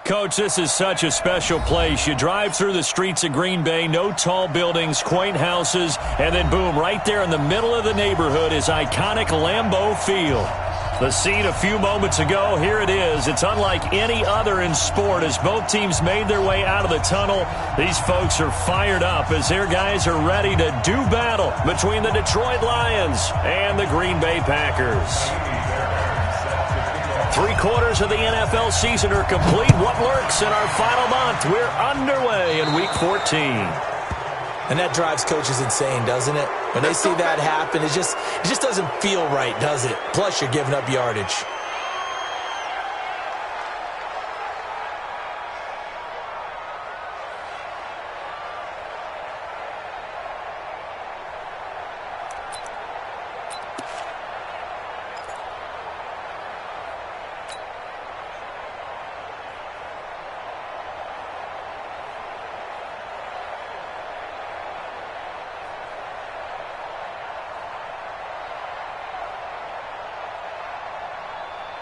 Coach, this is such a special place. You drive through the streets of Green Bay, no tall buildings, quaint houses, and then boom, right there in the middle of the neighborhood is iconic Lambeau Field. The scene a few moments ago, here it is. It's unlike any other in sport as both teams made their way out of the tunnel. These folks are fired up as their guys are ready to do battle between the Detroit Lions and the Green Bay Packers. 3/4 of the NFL season are complete. What lurks in our final month? We're underway in Week 14. And that drives coaches insane, doesn't it? When they see that happen, it just doesn't feel right, does it? Plus, you're giving up yardage.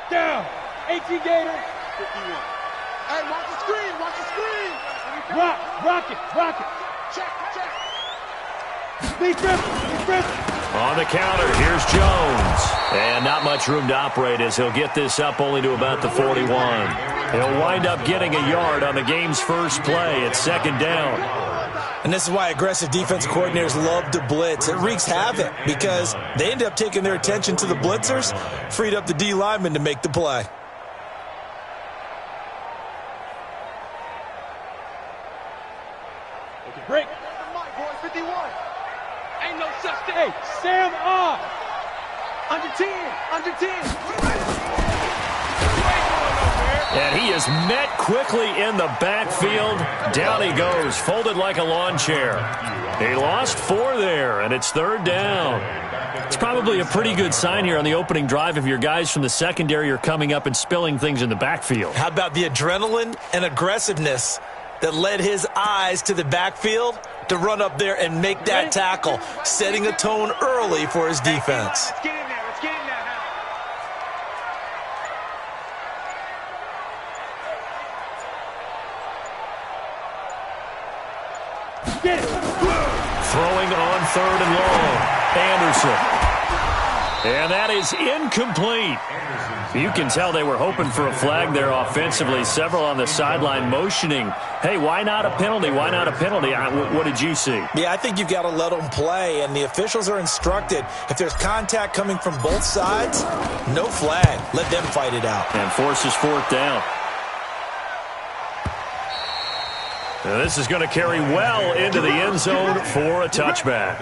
Down. 18 Gators. 51. Hey, watch the screen. Watch the screen. Rock it. Check. Defense. On the counter, here's Jones. And not much room to operate as he'll get this up only to about the 41. He'll wind up getting a yard on the game's first play. It's second down. And this is why aggressive defense coordinators love to blitz. It wreaks havoc because they end up taking their attention to the blitzers, freed up the D lineman to make the play. Okay, break. 51. Ain't no such thing. Hey, Sam off. Under 10. And he is met quickly in the backfield. Down he goes, folded like a lawn chair. He lost 4 there, and it's third down. It's probably a pretty good sign here on the opening drive if your guys from the secondary are coming up and spilling things in the backfield. How about the adrenaline and aggressiveness that led his eyes to the backfield to run up there and make that tackle, setting a tone early for his defense. Let's get in there. Get it. Throwing on third and long. Anderson. And that is incomplete. You can tell they were hoping for a flag there offensively. Several on the sideline motioning. Hey, why not a penalty? Why not a penalty? What did you see? Yeah, I think you've got to let them play, and the officials are instructed. If there's contact coming from both sides, no flag. Let them fight it out. And forces fourth down. Now this is going to carry well into the end zone for a touchback.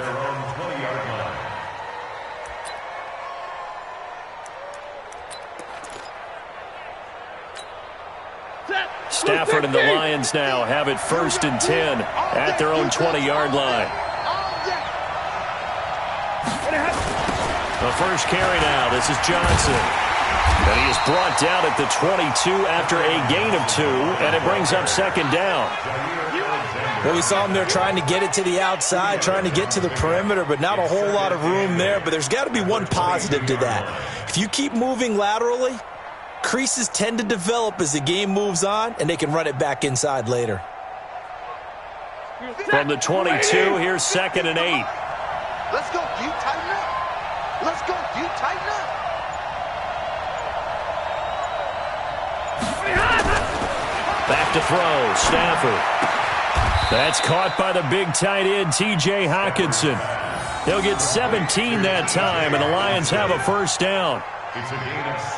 Stafford and the Lions now have it 1st and 10 at their own 20-yard line. The first carry now. This is Johnson. And he is brought down at the 22 after a gain of 2, and it brings up second down. Well, we saw him there trying to get it to the outside, trying to get to the perimeter, but not a whole lot of room there. But there's got to be one positive to that. If you keep moving laterally, creases tend to develop as the game moves on, and they can run it back inside later. From the 22, here's 2nd and 8. Let's go, you tighten up. Let's go, you tighten up. Back to throw, Stafford. That's caught by the big tight end, T.J. Hockenson. They'll get 17 that time, and the Lions have a first down.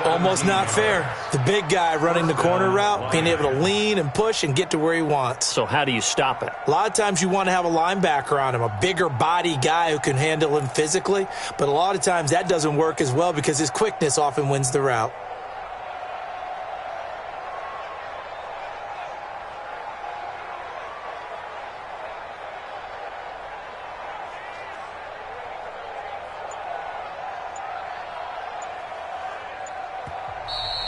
Almost not fair. The big guy running the corner route, being able to lean and push and get to where he wants. So how do you stop it? A lot of times you want to have a linebacker on him, a bigger body guy who can handle him physically. But a lot of times that doesn't work as well because his quickness often wins the route.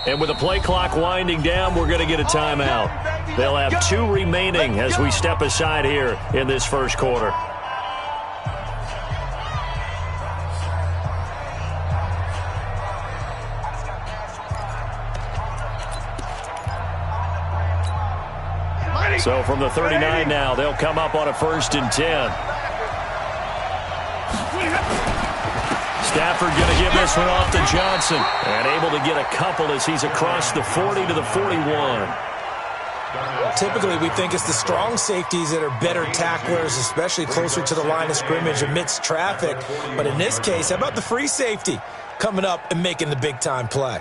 And with the play clock winding down, we're going to get a timeout. They'll have 2 remaining as we step aside here in this first quarter. So from the 39 now, they'll come up on a 1st and 10. Stafford going to give this one off to Johnson. And able to get a couple as he's across the 40 to the 41. Typically, we think it's the strong safeties that are better tacklers, especially closer to the line of scrimmage amidst traffic. But in this case, how about the free safety coming up and making the big-time play?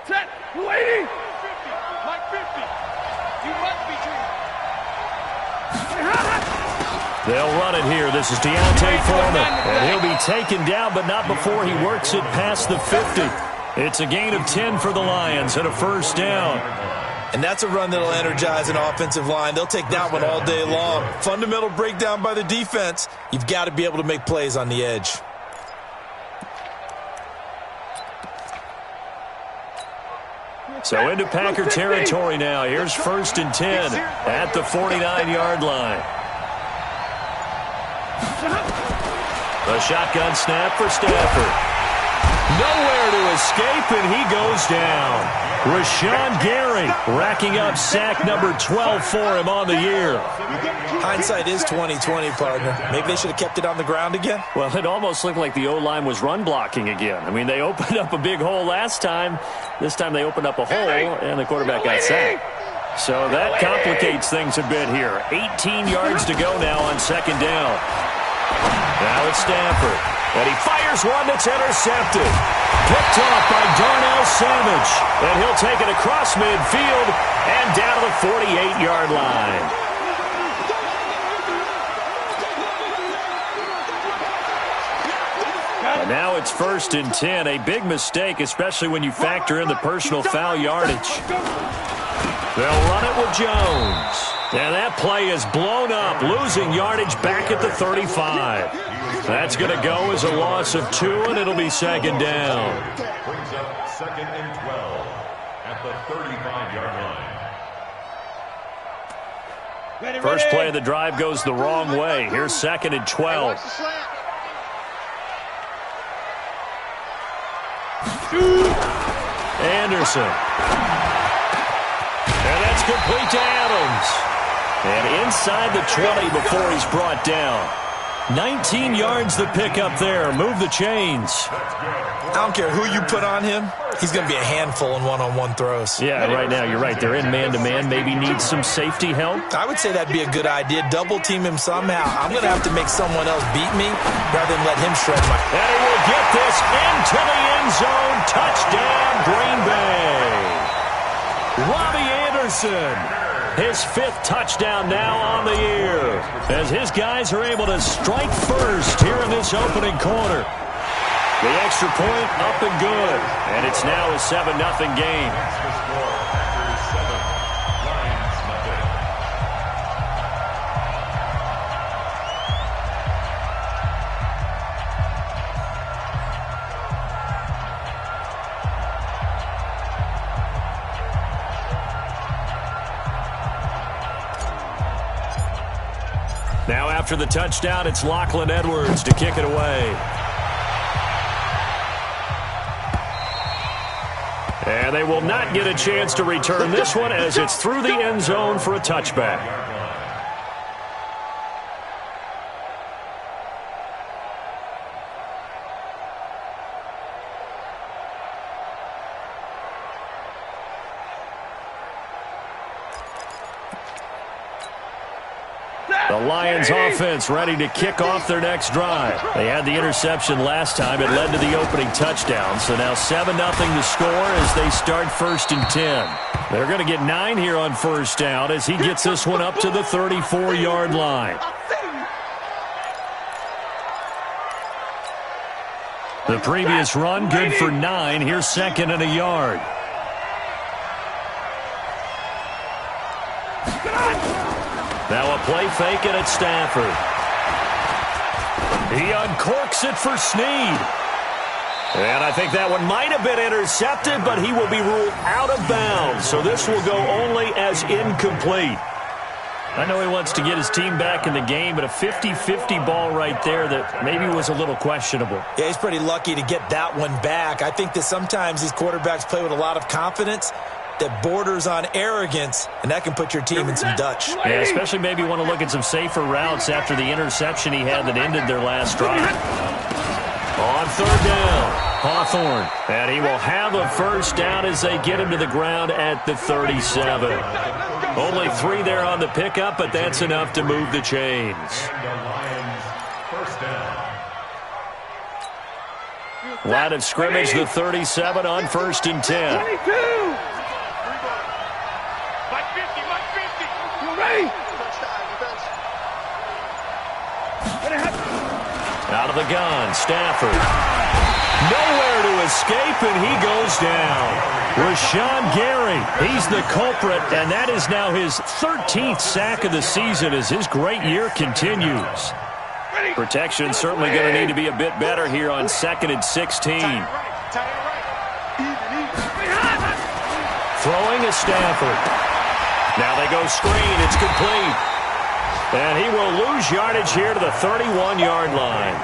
Set. 280. Like 50. You must be treated. They'll run it here. This is Deontay Foreman. And he'll be taken down, but not before he works it past the 50. It's a gain of 10 for the Lions and a 1st down. And that's a run that'll energize an offensive line. They'll take that one all day long. Fundamental breakdown by the defense. You've got to be able to make plays on the edge. So into Packer territory now. Here's 1st and 10 at the 49-yard line. The shotgun snap for Stafford. Nowhere to escape, and he goes down. Rashawn Gary racking up sack number 12 for him on the year. Hindsight is 20/20, partner. Maybe they should have kept it on the ground again. Well, it almost looked like the O-line was run blocking again. I mean, they opened up a big hole last time. This time they opened up a hole, and the quarterback got sacked. So that complicates things a bit here. 18 yards to go now on 2nd down. Now it's Stafford. And he fires one that's intercepted. Picked off by Darnell Savage. And he'll take it across midfield and down to the 48-yard line. And now it's 1st and 10. A big mistake, especially when you factor in the personal foul yardage. They'll run it with Jones. And that play is blown up, losing yardage back at the 35. That's going to go as a loss of 2, and it'll be 2nd down. Brings up 2nd and 12 at the 35-yard line. First play of the drive goes the wrong way. Here's 2nd and 12. Anderson. And that's complete to Adams. And inside the 20 before he's brought down. 19 yards the pickup there. Move the chains. I don't care who you put on him. He's going to be a handful in one-on-one throws. Yeah, right now you're right. They're in man-to-man. Maybe needs some safety help. I would say that'd be a good idea. Double team him somehow. I'm going to have to make someone else beat me rather than let him shred my... And he will get this into the end zone. Touchdown, Green Bay. Robbie Anderson. His 5th touchdown now on the year. As his guys are able to strike first here in this opening quarter. The extra point up and good. And it's now a 7-0 game. Now after the touchdown, it's Lachlan Edwards to kick it away. And they will not get a chance to return this one as it's through the end zone for a touchback. The Lions offense ready to kick off their next drive. They had the interception last time. It led to the opening touchdown. So now 7-0 to score as they start 1st and 10. They're going to get 9 here on 1st down as he gets this one up to the 34-yard line. The previous run good for 9. Here's 2nd and a yard. Now a play fake, and it's Stafford. He uncorks it for Snead. And I think that one might have been intercepted, but he will be ruled out of bounds. So this will go only as incomplete. I know he wants to get his team back in the game, but a 50-50 ball right there that maybe was a little questionable. Yeah, he's pretty lucky to get that one back. I think that sometimes these quarterbacks play with a lot of confidence that borders on arrogance, and that can put your team in some Dutch. Yeah, especially maybe want to look at some safer routes after the interception he had that ended their last drive. On third down, Hawthorne. And he will have a first down as they get him to the ground at the 37. Only 3 there on the pickup, but that's enough to move the chains. Line of scrimmage, the 37 on 1st and 10. 22. Out of the gun, Stafford. Nowhere to escape, and he goes down. Rashawn Gary, he's the culprit, and that is now his 13th sack of the season as his great year continues. Protection certainly going to need to be a bit better here on 2nd and 16. Throwing is Stafford. Now they go screen. It's complete. And he will lose yardage here to the 31-yard line.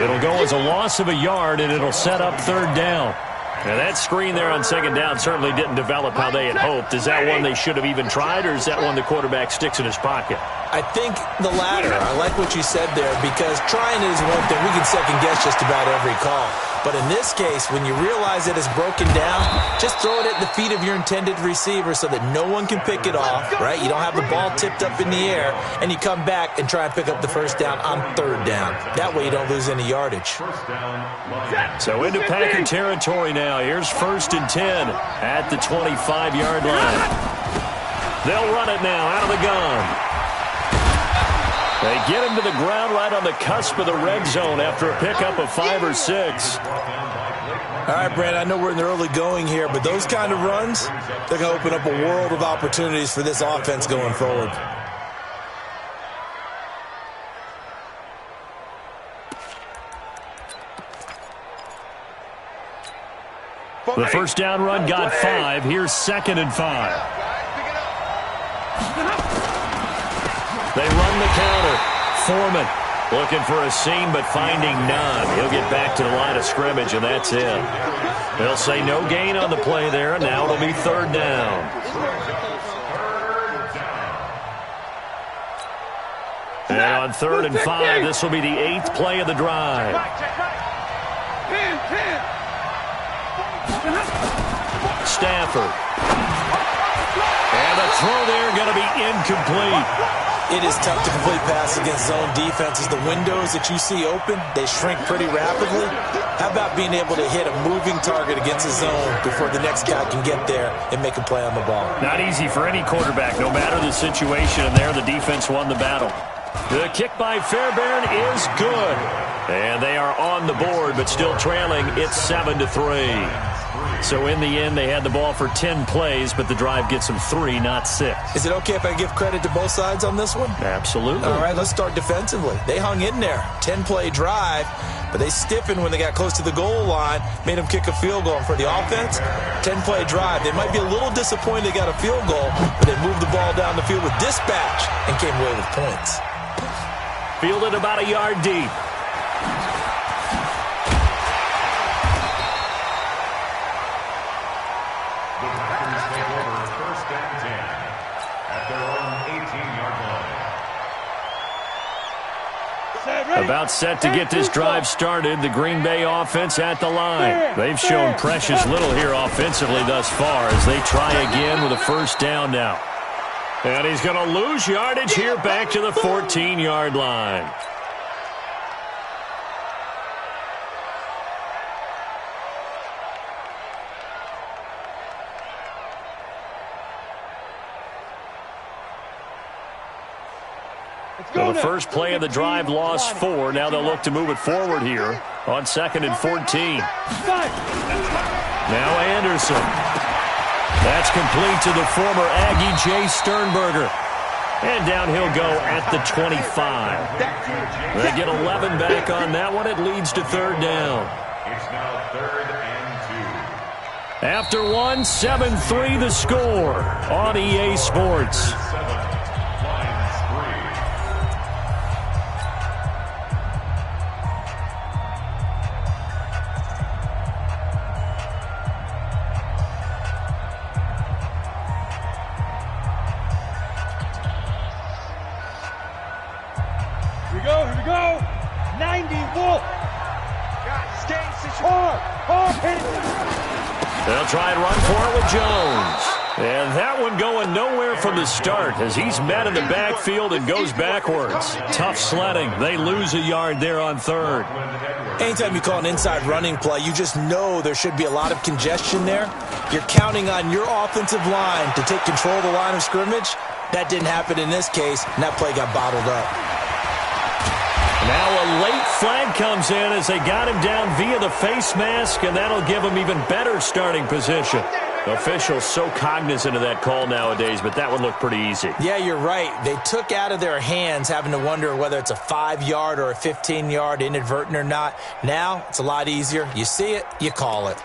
It'll go as a loss of a yard, and it'll set up 3rd down. Now that screen there on 2nd down certainly didn't develop how they had hoped. Is that one they should have even tried, or is that one the quarterback sticks in his pocket? I think the latter. I like what you said there, because trying it is one thing. We can second-guess just about every call. But in this case, when you realize that it's broken down, just throw it at the feet of your intended receiver so that no one can pick it off, right? You don't have the ball tipped up in the air, and you come back and try and pick up the first down on 3rd down. That way you don't lose any yardage. So into Packer territory now. Here's 1st and 10 at the 25-yard line. They'll run it now out of the gun. They get him to the ground right on the cusp of the red zone after a pickup of 5 or 6. All right, Brandon, I know we're in the early going here, but those kind of runs, they're going to open up a world of opportunities for this offense going forward. The first down run got 5. Here's 2nd and 5. They run the counter. Foreman looking for a seam, but finding none. He'll get back to the line of scrimmage, and that's it. They'll say no gain on the play there, and now it'll be 3rd down. And on 3rd and 5, this will be the 8th play of the drive. Stafford. And the throw there going to be incomplete. It is tough to complete pass against zone defenses. The windows that you see open, they shrink pretty rapidly. How about being able to hit a moving target against a zone before the next guy can get there and make a play on the ball? Not easy for any quarterback, no matter the situation, and there the defense won the battle. The kick by Fairbairn is good. And they are on the board, but still trailing. It's 7-3. So in the end, they had the ball for 10 plays, but the drive gets them 3, not 6. Is it okay if I give credit to both sides on this one? Absolutely. All right, let's start defensively. They hung in there. 10-play drive, but they stiffened when they got close to the goal line, made them kick a field goal. For the offense, 10-play drive. They might be a little disappointed they got a field goal, but they moved the ball down the field with dispatch and came away with points. Fielded about a yard deep. About set to get this drive started. The Green Bay offense at the line. They've shown precious little here offensively thus far as they try again with a first down now. And he's going to lose yardage here back to the 14-yard line. Well, the first play of the drive lost 4. Now they'll look to move it forward here on 2nd and 14. Now Anderson. That's complete to the former Aggie Jay Sternberger. And down he'll go at the 25. They get 11 back on that one. It leads to 3rd down. It's now 3rd and 2. After 7-3 the score on EA Sports. They'll try and run for it with Jones. And that one going nowhere from the start as he's met in the backfield and goes backwards. Tough sledding. They lose a yard there on third. Anytime you call an inside running play, you just know there should be a lot of congestion there. You're counting on your offensive line to take control of the line of scrimmage. That didn't happen in this case, and that play got bottled up. Now a late flag comes in as they got him down via the face mask, and that'll give him even better starting position. Officials so cognizant of that call nowadays, but that one looked pretty easy. Yeah, you're right. They took out of their hands having to wonder whether it's a 5-yard or a 15-yard, inadvertent or not. Now it's a lot easier. You see it, you call it.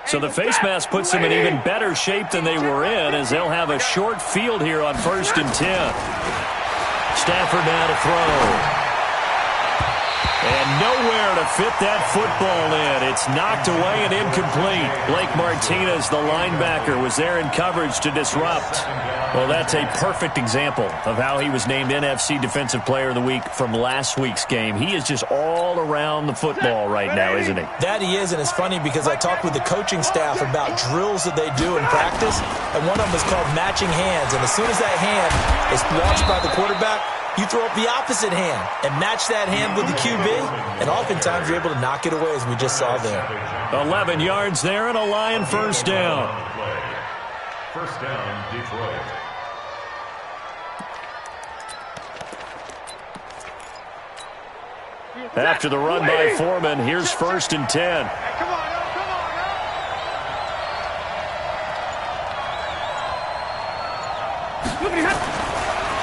So the face mask puts them in even better shape than they were in as they'll have a short field here on 1st and 10. Stafford now to throw. And nowhere to fit that football in. It's knocked away and incomplete. Blake Martinez, the linebacker, was there in coverage to disrupt. Well, that's a perfect example of how he was named NFC Defensive Player of the Week from last week's game. He is just all around the football right now, isn't he? That he is, and it's funny because I talked with the coaching staff about drills that they do in practice, and one of them is called matching hands. And as soon as that hand is launched by the quarterback, you throw up the opposite hand and match that hand with the QB, and oftentimes you're able to knock it away, as we just saw there. 11 yards there and a Lion first down. First down, Detroit. After the run by Foreman, here's 1st and 10. Come on,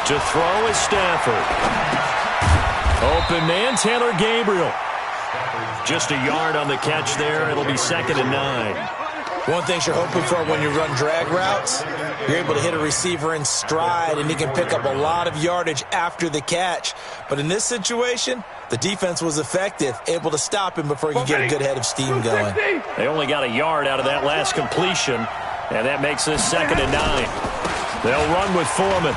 To throw is Stafford. Open man, Taylor Gabriel. Just a yard on the catch there. It'll be 2nd and 9. One thing you're hoping for when you run drag routes, you're able to hit a receiver in stride, and he can pick up a lot of yardage after the catch. But in this situation, the defense was effective, able to stop him before he could get a good head of steam going. They only got a yard out of that last completion, and that makes this 2nd and 9. They'll run with Foreman.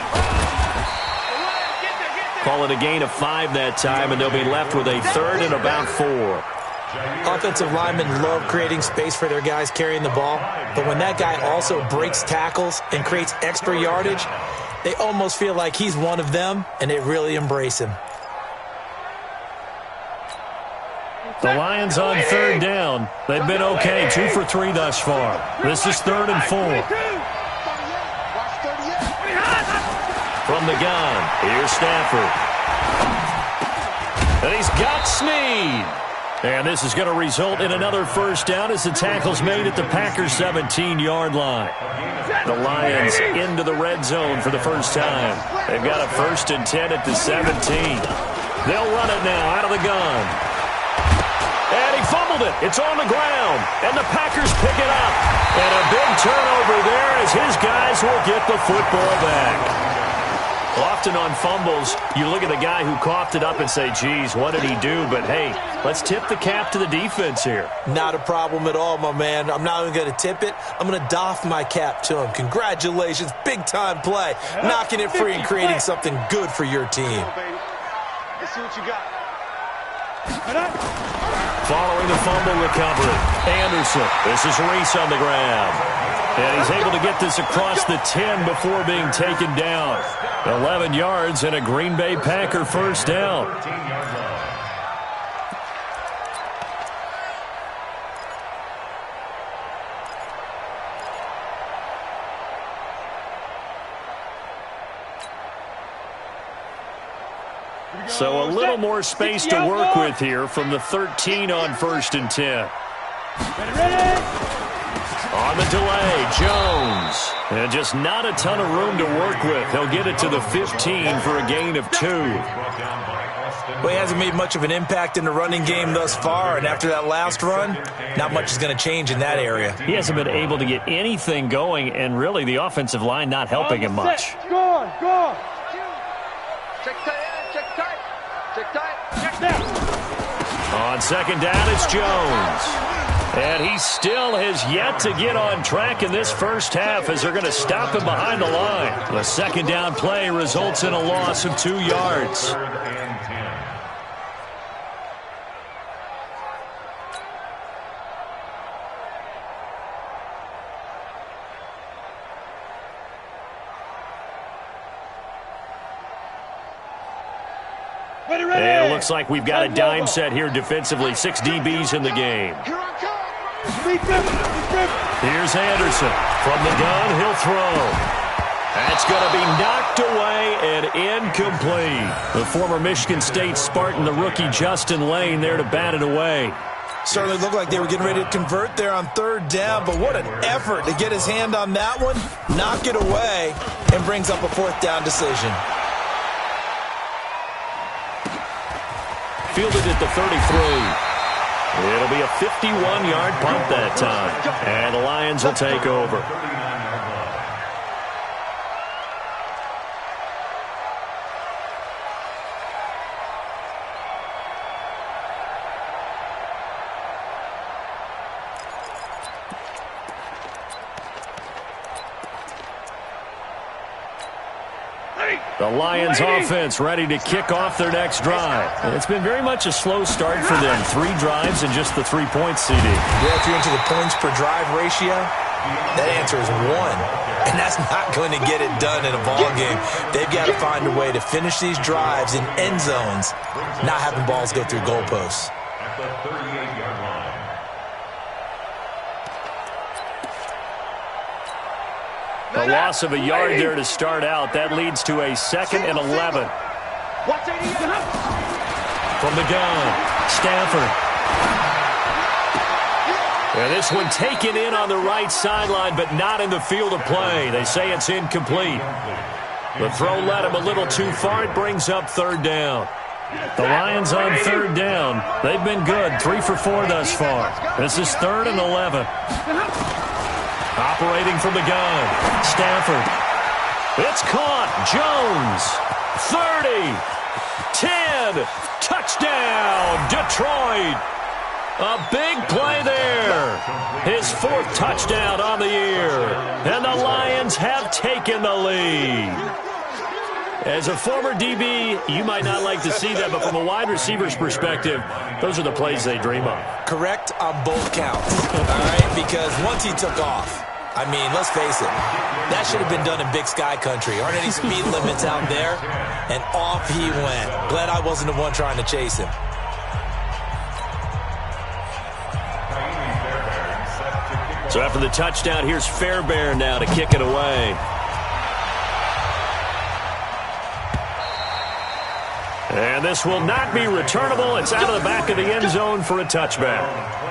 Call it a gain of 5 that time, and they'll be left with a 3rd and about 4. Offensive linemen love creating space for their guys carrying the ball, but when that guy also breaks tackles and creates extra yardage, they almost feel like he's one of them, and they really embrace him. The Lions on 3rd down. They've been okay, 2 for 3 thus far. This is 3rd and 4. From the gun, here's Stafford. And he's got Snead. And this is going to result in another first down as the tackle's made at the Packers' 17-yard line. The Lions into the red zone for the first time. They've got a 1st and 10 at the 17. They'll run it now out of the gun. And he fumbled it. It's on the ground. And the Packers pick it up. And a big turnover there as his guys will get the football back. Often on fumbles, you look at the guy who coughed it up and say, geez, what did he do? But, hey, let's tip the cap to the defense here. Not a problem at all, my man. I'm not even going to tip it. I'm going to doff my cap to him. Congratulations. Big-time play. Knocking it free and creating something good for your team. Let's see what you got. Following the fumble recovery, Anderson. This is Reese on the grab. And he's able to get this across the 10 before being taken down. 11 yards and a Green Bay Packer first down. So a little more space to work with here from the 13 on 1st and 10. On the delay, Jones. And just not a ton of room to work with. He'll get it to the 15 for a gain of 2. Well, he hasn't made much of an impact in the running game thus far, and after that last run, not much is going to change in that area. He hasn't been able to get anything going, and really the offensive line not helping him much. Go on. Check tight, check tight. Check tight. Check down. On 2nd down, it's Jones. And he still has yet to get on track in this first half as they're going to stop him behind the line. The 2nd down play results in a loss of 2 yards. And it looks like we've got a dime set here defensively. 6 DBs in the game. Here's Anderson. From the gun, he'll throw. That's going to be knocked away and incomplete. The former Michigan State Spartan, the rookie Justin Lane, there to bat it away. Certainly looked like they were getting ready to convert there on 3rd down, but what an effort to get his hand on that one, knock it away, and brings up a 4th down decision. Fielded at the 33. It'll be a 51-yard punt that time, and the Lions will take over. The Lions offense ready to kick off their next drive. And it's been very much a slow start for them. 3 drives and just the 3 points, CD. Yeah, if you're into the points per drive ratio, that answer is 1. And that's not going to get it done in a ball game. They've got to find a way to finish these drives in end zones, not having balls go through goalposts. At the 38-yard line. A loss of a yard there to start out. That leads to a 2nd and 11. From the gun, Stafford. And this one taken in on the right sideline, but not in the field of play. They say it's incomplete. The throw led him a little too far. It brings up 3rd down. The Lions on 3rd down. They've been good. 3 for 4 thus far. This is 3rd and 11. Operating from the gun, Stafford. It's caught. Jones. 30. 10. Touchdown, Detroit. A big play there. His 4th touchdown on the year. And the Lions have taken the lead. As a former DB, you might not like to see that, but from a wide receiver's perspective, those are the plays they dream of. Correct on both counts, all right? Because once he took off, I mean, let's face it, that should have been done in Big Sky country. Aren't any speed limits out there? And off he went. Glad I wasn't the one trying to chase him. So after the touchdown, here's Fairbairn now to kick it away. And this will not be returnable. It's out of the back of the end zone for a touchback.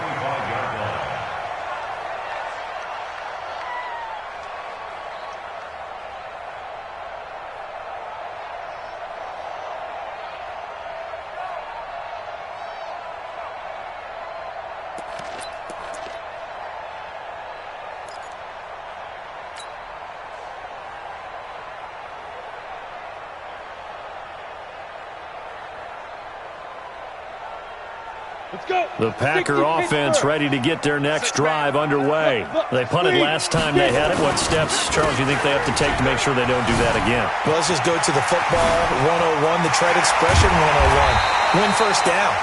The Packer offense ready to get their next drive underway. They punted last time they had it. What steps, Charles, do you think they have to take to make sure they don't do that again? Well, let's just go to the football 101, the tread expression 101. Win 1st down.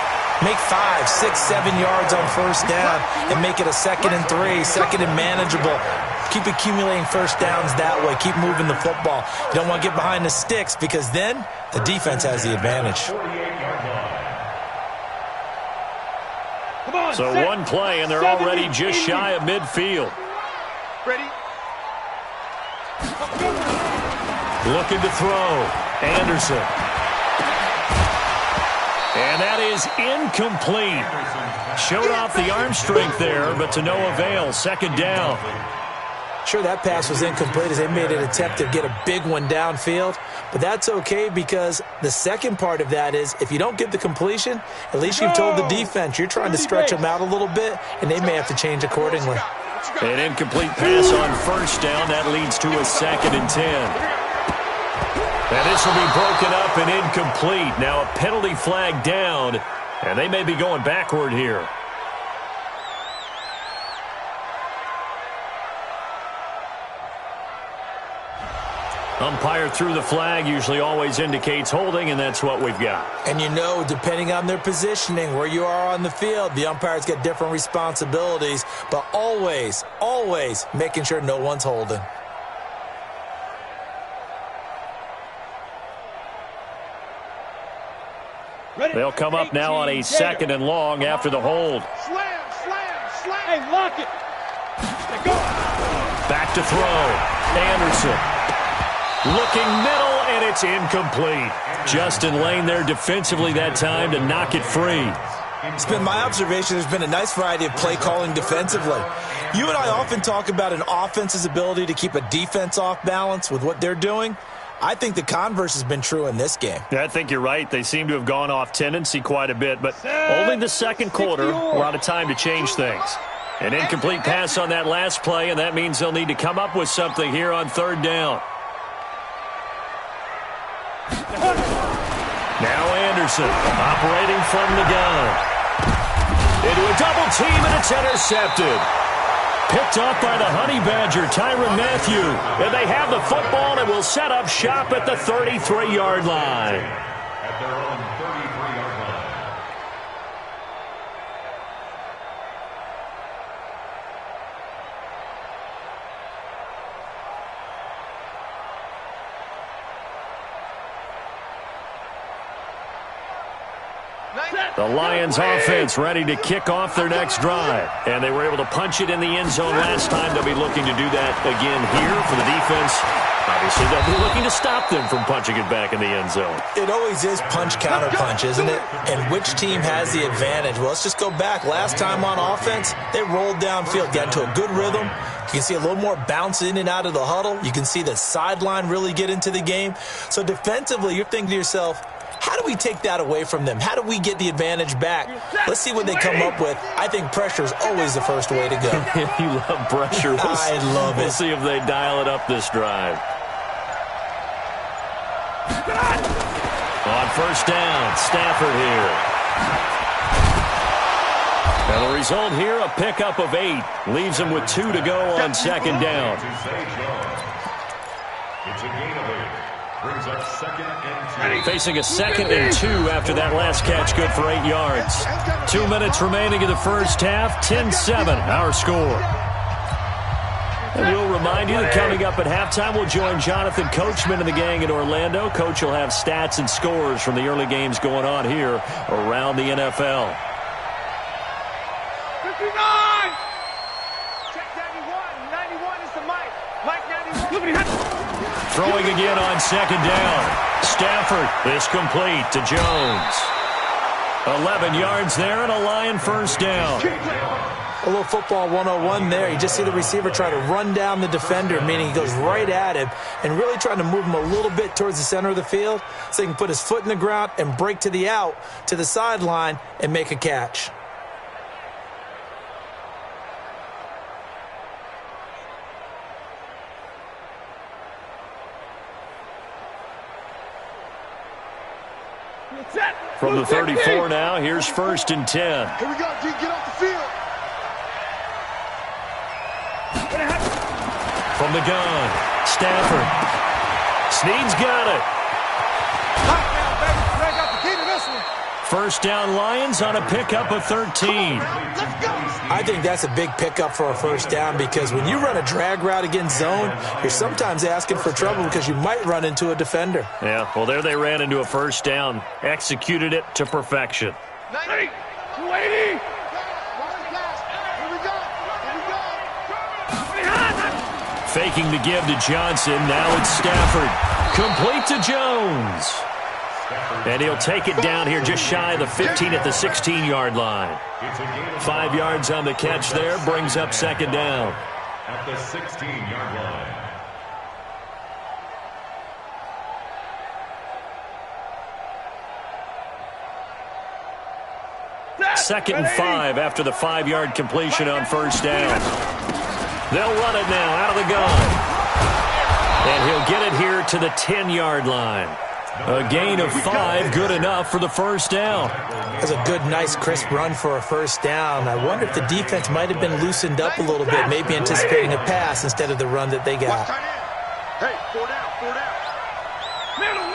Make 5, 6, 7 yards on 1st down and make it a 2nd and 3, 2nd and manageable. Keep accumulating 1st downs that way. Keep moving the football. You don't want to get behind the sticks because then the defense has the advantage. So one play, and they're already just shy of midfield. Ready? Looking to throw. Anderson. And that is incomplete. Showed off the arm strength there, but to no avail. 2nd down. Sure, that pass was incomplete as they made an attempt to get a big one downfield. But that's okay because the second part of that is if you don't get the completion, at least you've told the defense you're trying to stretch them out a little bit, and they may have to change accordingly. An incomplete pass on 1st down. That leads to a 2nd and 10. And this will be broken up and incomplete. Now a penalty flag down, and they may be going backward here. Umpire threw the flag, usually always indicates holding, and that's what we've got. And you know, depending on their positioning, where you are on the field, the umpires get different responsibilities, but always, always making sure no one's holding. They'll come up now on a 2nd and long after the hold. Slam, slam, slam. Hey, lock it. Go. Back to throw. Anderson. Looking middle, and it's incomplete. Justin Lane there defensively that time to knock it free. It's been my observation there's been a nice variety of play calling defensively. You and I often talk about an offense's ability to keep a defense off balance with what they're doing. I think the converse has been true in this game. Yeah, I think you're right. They seem to have gone off tendency quite a bit, but only the second quarter, a lot of time to change things. An incomplete pass on that last play, and that means they'll need to come up with something here on 3rd down. Now Anderson operating from the gun. Into a double team, and it's intercepted. Picked off by the Honey Badger, Tyrann Mathieu. And they have the football and will set up shop at the 33-yard line. At their own 33-yard line. The Lions offense ready to kick off their next drive. And they were able to punch it in the end zone last time. They'll be looking to do that again here for the defense. Obviously, they'll be looking to stop them from punching it back in the end zone. It always is punch-counter-punch, isn't it? And which team has the advantage? Well, let's just go back. Last time on offense, they rolled downfield, got into a good rhythm. You can see a little more bounce in and out of the huddle. You can see the sideline really get into the game. So defensively, you're thinking to yourself, how do we take that away from them? How do we get the advantage back? Let's see what they come up with. I think pressure is always the first way to go. You love pressure. I love it. We'll see if they dial it up this drive. On 1st down, Stafford here. And the result here, a pickup of 8. Leaves them with 2 to go on 2nd down. It's a gain of 8. Brings up 2nd and 2. Facing a 2nd and 2 after that last catch, good for 8 yards. 2 minutes remaining in the first half, 10-7, our score. And we'll remind you that coming up at halftime, we'll join Jonathan Coachman and the gang in Orlando. Coach will have stats and scores from the early games going on here around the NFL. 59! Check 91. 91 is the mic. Mike 91. Throwing again on 2nd down. Stafford is complete to Jones. 11 yards there and a Lion 1st down. A little football 101 there. You just see the receiver try to run down the defender, meaning he goes right at him and really trying to move him a little bit towards the center of the field so he can put his foot in the ground and break to the out, to the sideline, and make a catch. From the 34 now, here's 1st and 10. Here we go, G. Get off the field. From the gun, Stafford. Snead's got it. Knockdown, baby. I got the key to this one. 1st down Lions on a pickup of 13. Let's go. I think that's a big pickup for a 1st down because when you run a drag route against zone, you're sometimes asking for trouble because you might run into a defender. Yeah, well, there they ran into a 1st down. Executed it to perfection. 90. 280. Faking the give to Johnson. Now it's Stafford. Complete to Jones. And he'll take it down here just shy of the 15 at the 16-yard line. 5 yards on the catch there. Brings up 2nd down. At the 16-yard line. Second and 5 after the 5-yard completion on 1st down. They'll run it now out of the gun. And he'll get it here to the 10-yard line. A gain of 5, good enough for the 1st down. That's a good, nice, crisp run for a 1st down. I wonder if the defense might have been loosened up a little bit, maybe anticipating a pass instead of the run that they got. Hey, 4 down, 4 down. Middle.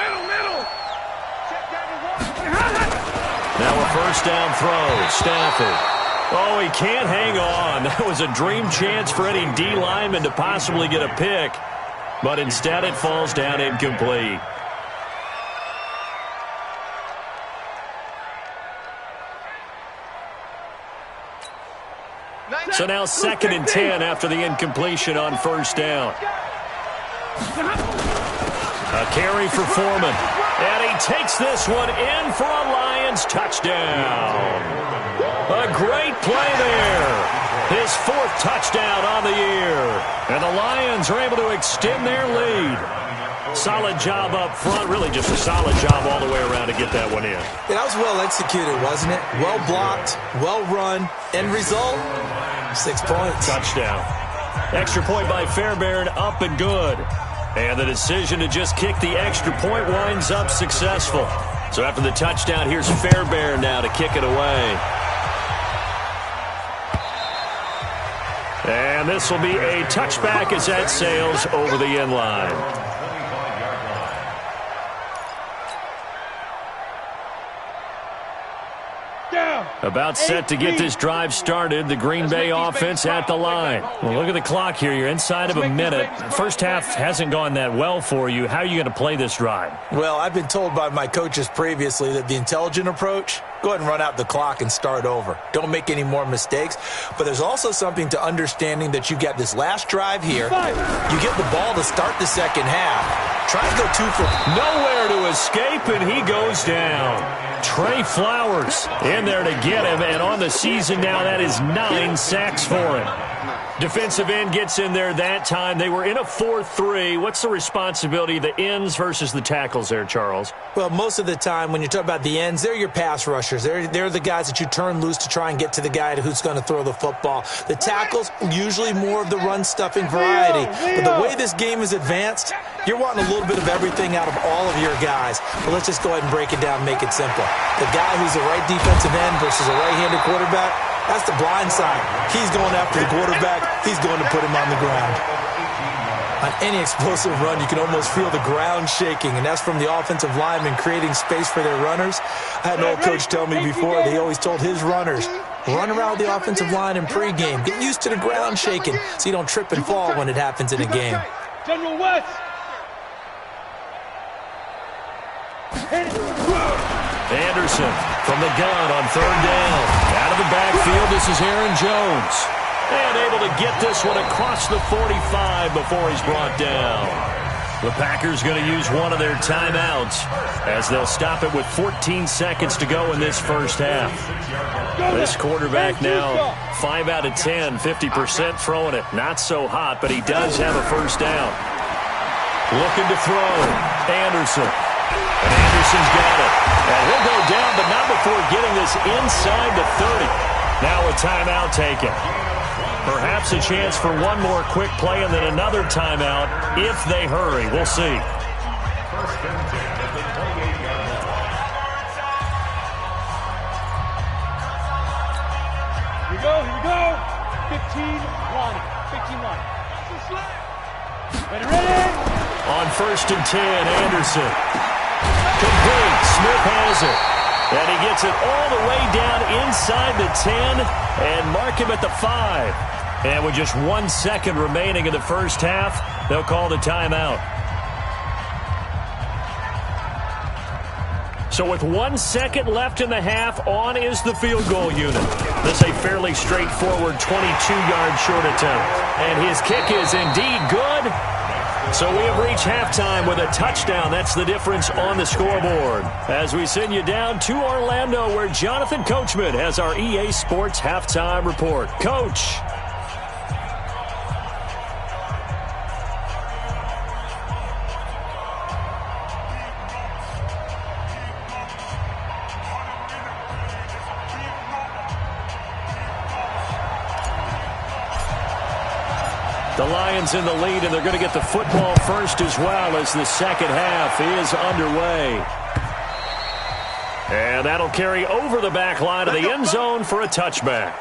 Now a 1st down throw. Stafford. Oh, he can't hang on. That was a dream chance for any D lineman to possibly get a pick. But instead it falls down incomplete. So now 2nd and 10 after the incompletion on first down. A carry for Foreman. And he takes this one in for a Lions touchdown. A great play there. His 4th touchdown on the year. And the Lions are able to extend their lead. Solid job up front. Really just a solid job all the way around to get that one in. That was well executed, wasn't it? Well blocked, well run. End result, 6 points. Touchdown. Extra point by Fairbairn, up and good. And the decision to just kick the extra point winds up successful. So after the touchdown, here's Fairbairn now to kick it away. And this will be a touchback as that sails over the end line. About set to get this drive started. The Green Bay offense at the line. Well, look at the clock here. You're inside of a minute. First half hasn't gone that well for you. How are you going to play this drive? Well, I've been told by my coaches previously that the intelligent approach, go ahead and run out the clock and start over. Don't make any more mistakes. But there's also something to understanding that you got this last drive here. You get the ball to start the second half. Try to go 2 for... Nowhere to escape, and he goes down. Trey Flowers in there to get him, and on the season now, that is 9 sacks for him. Defensive end gets in there that time. They were in a 4-3. What's the responsibility of the ends versus the tackles there, Charles? Well, most of the time when you talk about the ends, they're your pass rushers. They're the guys that you turn loose to try and get to the guy who's going to throw the football. The tackles, usually more of the run-stuffing variety. But the way this game is advanced, you're wanting a little bit of everything out of all of your guys. But let's just go ahead and break it down and make it simple. The guy who's the right defensive end versus a right-handed quarterback, that's the blind side. He's going after the quarterback. He's going to put him on the ground. On any explosive run, you can almost feel the ground shaking, and that's from the offensive linemen creating space for their runners. I had an old coach tell me before, they always told his runners, run around the offensive line in pregame. Get used to the ground shaking so you don't trip and fall when it happens in a game. General West. Anderson from the gun on 3rd down. Out of the backfield, this is Aaron Jones. And able to get this one across the 45 before he's brought down. The Packers going to use one of their timeouts as they'll stop it with 14 seconds to go in this first half. This quarterback now 5 out of 10, 50% throwing it. Not so hot, but he does have a first down. Looking to throw. Anderson. And Anderson's got it. And he'll go down, but not before getting this inside the 30. Now a timeout taken. Perhaps a chance for one more quick play and then another timeout if they hurry. We'll see. First and 10 at the 28-yard line. Here we go. 15 line. 15 line. Ready. On 1st and 10, Anderson. Complete. Smith has it. And he gets it all the way down inside the 10 and mark him at the 5. And with just 1 second remaining in the first half, they'll call the timeout. So with 1 second left in the half, on is the field goal unit. This is a fairly straightforward 22-yard short attempt. And his kick is indeed good. So we have reached halftime with a touchdown. That's the difference on the scoreboard. As we send you down to Orlando, where Jonathan Coachman has our EA Sports halftime report. Coach. The Lions in the lead, and they're going to get the football first as well as the second half is underway. And that'll carry over the back line of the end zone for a touchback.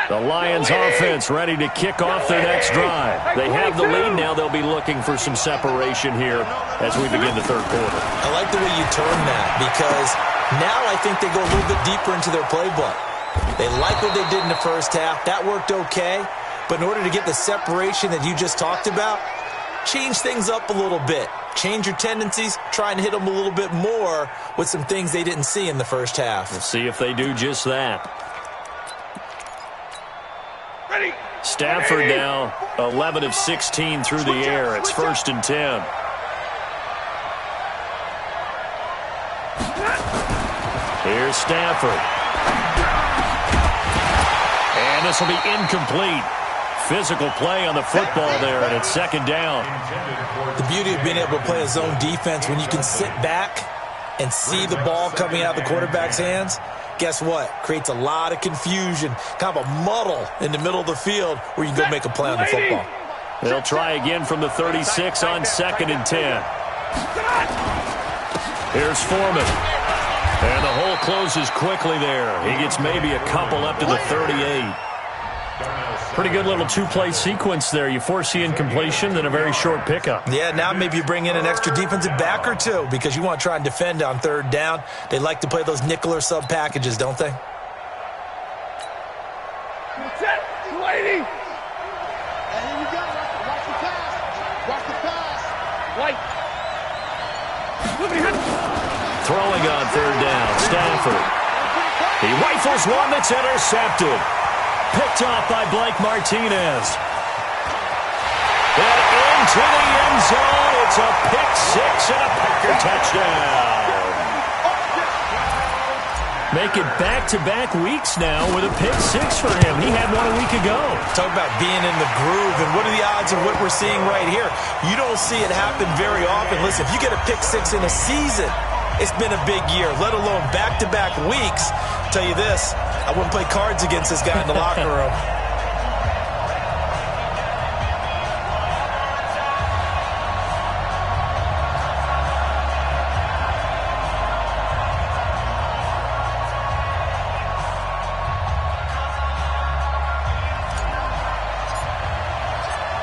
The Lions offense ready to kick off their next drive. They have the lead now. They'll be looking for some separation here as we begin the third quarter. I like the way you term that because now I think they go a little bit deeper into their playbook. They like what they did in the first half. That worked okay. But in order to get the separation that you just talked about, change things up a little bit. Change your tendencies, try and hit them a little bit more with some things they didn't see in the first half. We'll see if they do just that. Ready. Stafford now 11 of 16 through the air. It's 1st and 10. Here's Stafford. And this will be incomplete. Physical play on the football there, and it's 2nd down. The beauty of being able to play a zone defense when you can sit back and see the ball coming out of the quarterback's hands, guess what? Creates a lot of confusion, kind of a muddle in the middle of the field where you can go make a play on the football. They'll try again from the 36 on 2nd and 10. Here's Foreman. And the hole closes quickly there. He gets maybe a couple up to the 38. Pretty good little two-play sequence there. You force the incompletion, then a very short pickup. Yeah, now maybe you bring in an extra defensive back or two because you want to try and defend on 3rd down. They like to play those nickel or sub packages, don't they? Lady. And here we go. Watch the pass. Watch the pass. White. Throwing on 3rd down, Stafford. He rifles one that's intercepted. Picked off by Blake Martinez. And into the end zone. It's a pick 6 and a Packer touchdown. Make it back-to-back weeks now with a pick 6 for him. He had one a week ago. Talk about being in the groove, and what are the odds of what we're seeing right here? You don't see it happen very often. Listen, if you get a pick 6 in a season, it's been a big year, let alone back-to-back weeks. I'll tell you this, I wouldn't play cards against this guy in the locker room.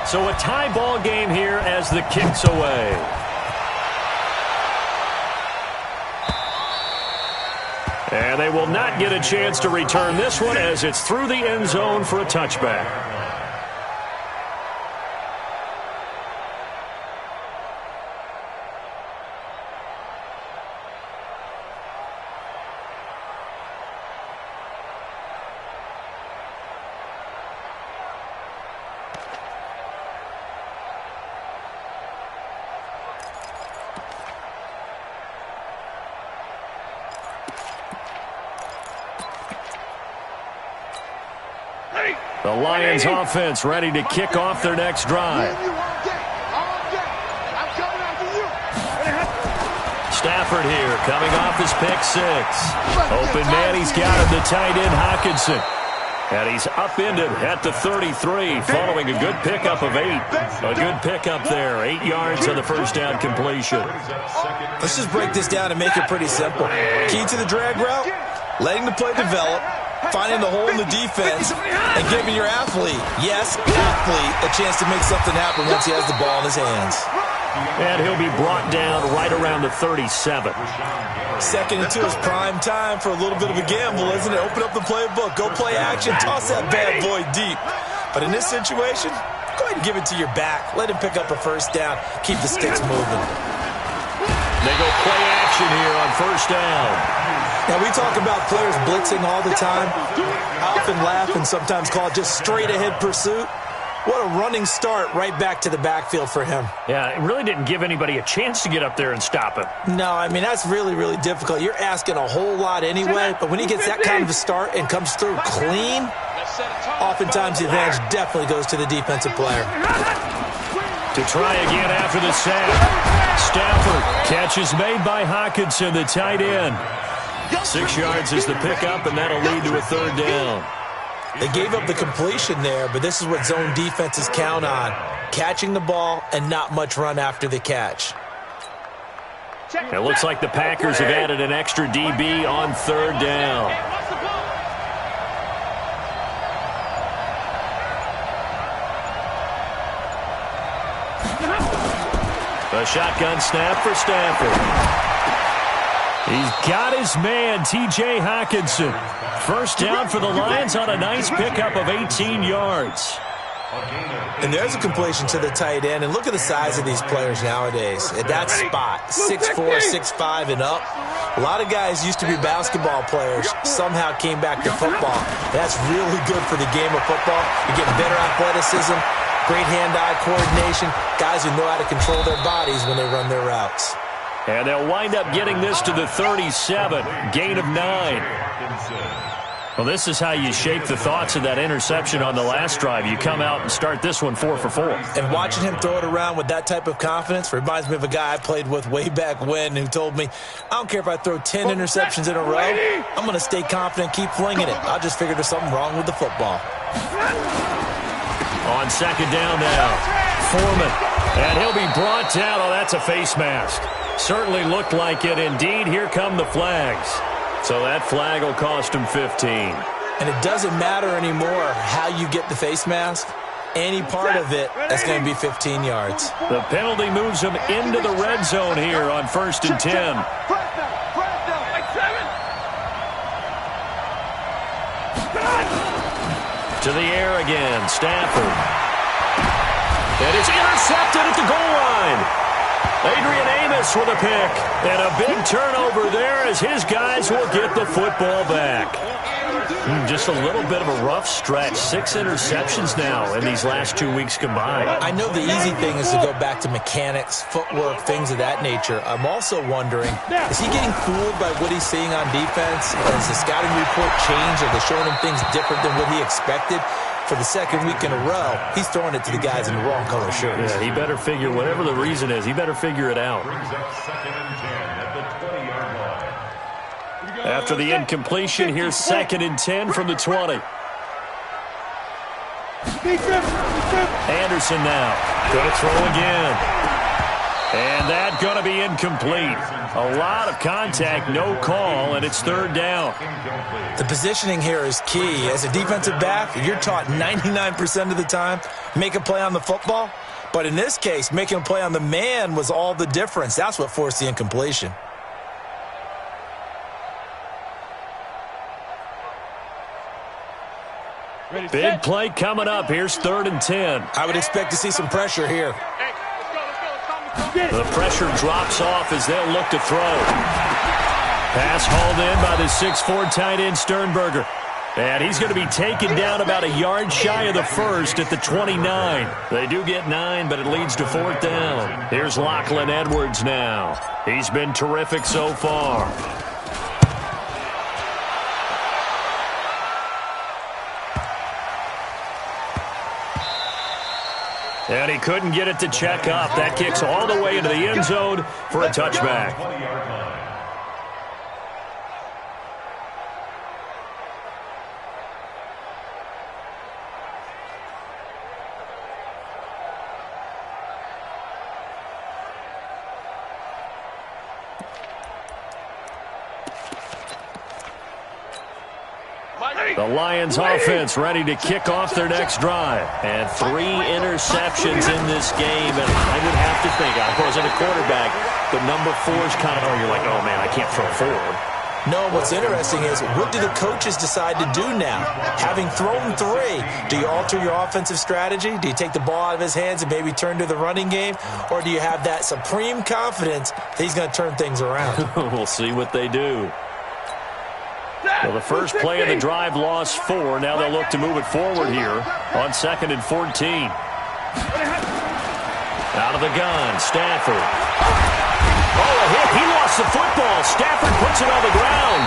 So a tie ball game here as the kick's away. And they will not get a chance to return this one as it's through the end zone for a touchback. The Lions offense ready to kick off their next drive. Stafford here coming off his pick 6. Open man, he's got him, the tight end Hockenson. And he's upended at the 33 following a good pickup of 8. A good pickup there, 8 yards on the first down completion. Let's just break this down and make it pretty simple. Key to the drag route, letting the play develop, finding the hole in the defense, and giving your athlete, yes, athlete, a chance to make something happen once he has the ball in his hands. And he'll be brought down right around the 37. 2nd and 2 is prime time for a little bit of a gamble, isn't it? Open up the playbook, go play action, toss that bad boy deep. But in this situation, go ahead and give it to your back. Let him pick up a first down, keep the sticks moving. They go play action here on 1st down. Now, we talk about players blitzing all the time. I often laugh and sometimes call it just straight-ahead pursuit. What a running start right back to the backfield for him. Yeah, it really didn't give anybody a chance to get up there and stop him. No, I mean, that's really, really difficult. You're asking a whole lot anyway, but when he gets that kind of a start and comes through clean, oftentimes the advantage definitely goes to the defensive player. To try again after the sack. Stafford, catch is made by Hockenson, the tight end. 6 yards is the pickup, and that'll lead to a 3rd down. They gave up the completion there, but this is what zone defenses count on. Catching the ball and not much run after the catch. It looks like the Packers have added an extra DB on 3rd down. A shotgun snap for Stafford. He's got his man, T.J. Hockenson. 1st down for the Lions on a nice pickup of 18 yards. And there's a completion to the tight end. And look at the size of these players nowadays. At that spot, 6'4", 6'5", and up. A lot of guys used to be basketball players, somehow came back to football. That's really good for the game of football. You're getting better athleticism, great hand-eye coordination, guys who know how to control their bodies when they run their routes. And they'll wind up getting this to the 37, gain of 9. Well, this is how you shape the thoughts of that interception on the last drive. You come out and start this one 4 for 4. And watching him throw it around with that type of confidence reminds me of a guy I played with way back when who told me, I don't care if I throw 10 interceptions in a row, I'm going to stay confident, keep flinging it. I just figured there's something wrong with the football. On second down now, Foreman. And he'll be brought down. Oh, that's a face mask. Certainly looked like it. Indeed, here come the flags. So that flag will cost him 15. And it doesn't matter anymore how you get the face mask. Any part of it, that's going to be 15 yards. The penalty moves him into the red zone here on 1st and 10. To the air again, Stafford. And it's intercepted at the goal line. Adrian Amos with a pick. And a big turnover there as his guys will get the football back. Just a little bit of a rough stretch. 6 interceptions now in these last 2 weeks combined. I know the easy thing is to go back to mechanics, footwork, things of that nature. I'm also wondering, is he getting fooled by what he's seeing on defense? Has the scouting report changed? Are they showing him things different than what he expected? For the second week in a row, he's throwing it to the guys in the wrong color shirts. Yeah, he better figure, whatever the reason is, he better figure it out. After the incompletion, here's 2nd and 10 from the 20. Anderson now. Going to throw again. And that's going to be incomplete. A lot of contact, no call, and it's 3rd down. The positioning here is key. As a defensive back, you're taught 99% of the time, make a play on the football. But in this case, making a play on the man was all the difference. That's what forced the incompletion. Big play coming up. Here's 3rd and 10. I would expect to see some pressure here. The pressure drops off as they'll look to throw. Pass hauled in by the 6'4" tight end Sternberger. And he's going to be taken down about a yard shy of the first at the 29. They do get 9, but it leads to 4th down. Here's Lachlan Edwards now. He's been terrific so far. And he couldn't get it to check up. That kicks all the way into the end zone for a touchback. The Lions offense ready to kick off their next drive. And 3 interceptions in this game. And I would have to think, I wasn't a quarterback, but number 4 is kind of, you're like, oh, man, I can't throw 4. No, what's interesting is, what do the coaches decide to do now? Having thrown 3, do you alter your offensive strategy? Do you take the ball out of his hands and maybe turn to the running game? Or do you have that supreme confidence that he's going to turn things around? We'll see what they do. Well, the first play of the drive lost 4. Now they'll look to move it forward here on 2nd and 14. Out of the gun, Stafford. Oh, a hit. He lost the football. Stafford puts it on the ground.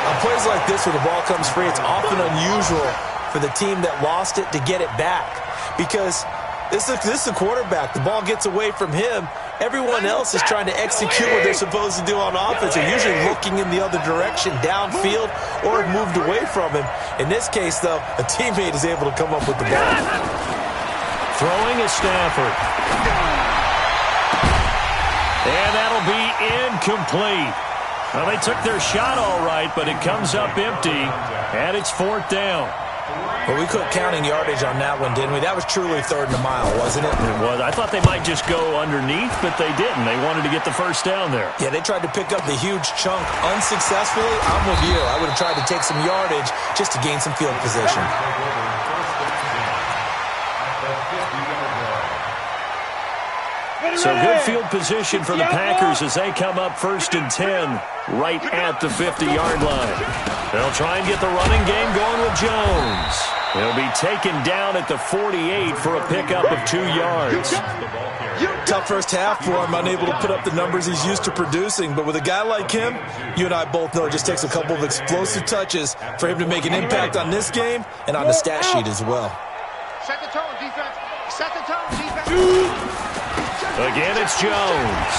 On plays like this where the ball comes free, it's often unusual for the team that lost it to get it back. Because this is a quarterback. The ball gets away from him. Everyone else is trying to execute what they're supposed to do on offense. They're usually looking in the other direction, downfield, or moved away from him. In this case, though, a teammate is able to come up with the ball. Throwing is Stafford. And that'll be incomplete. Well, they took their shot all right, but it comes up empty, and it's 4th down. Well, we quit counting yardage on that one, didn't we? That was truly 3rd and a mile, wasn't it? It was. I thought they might just go underneath, but they didn't. They wanted to get the first down there. Yeah, they tried to pick up the huge chunk unsuccessfully. I'm with you. I would have tried to take some yardage just to gain some field position. So good field position for the Packers as they come up 1st and 10 right at the 50-yard line. They'll try and get the running game going with Jones. He'll be taken down at the 48 for a pickup of 2 yards. Tough first half for him, unable to put up the numbers he's used to producing. But with a guy like him, you and I both know it just takes a couple of explosive touches for him to make an impact on this game and on the stat sheet as well. Set the tone, defense. Set the tone, defense. Again, it's Jones.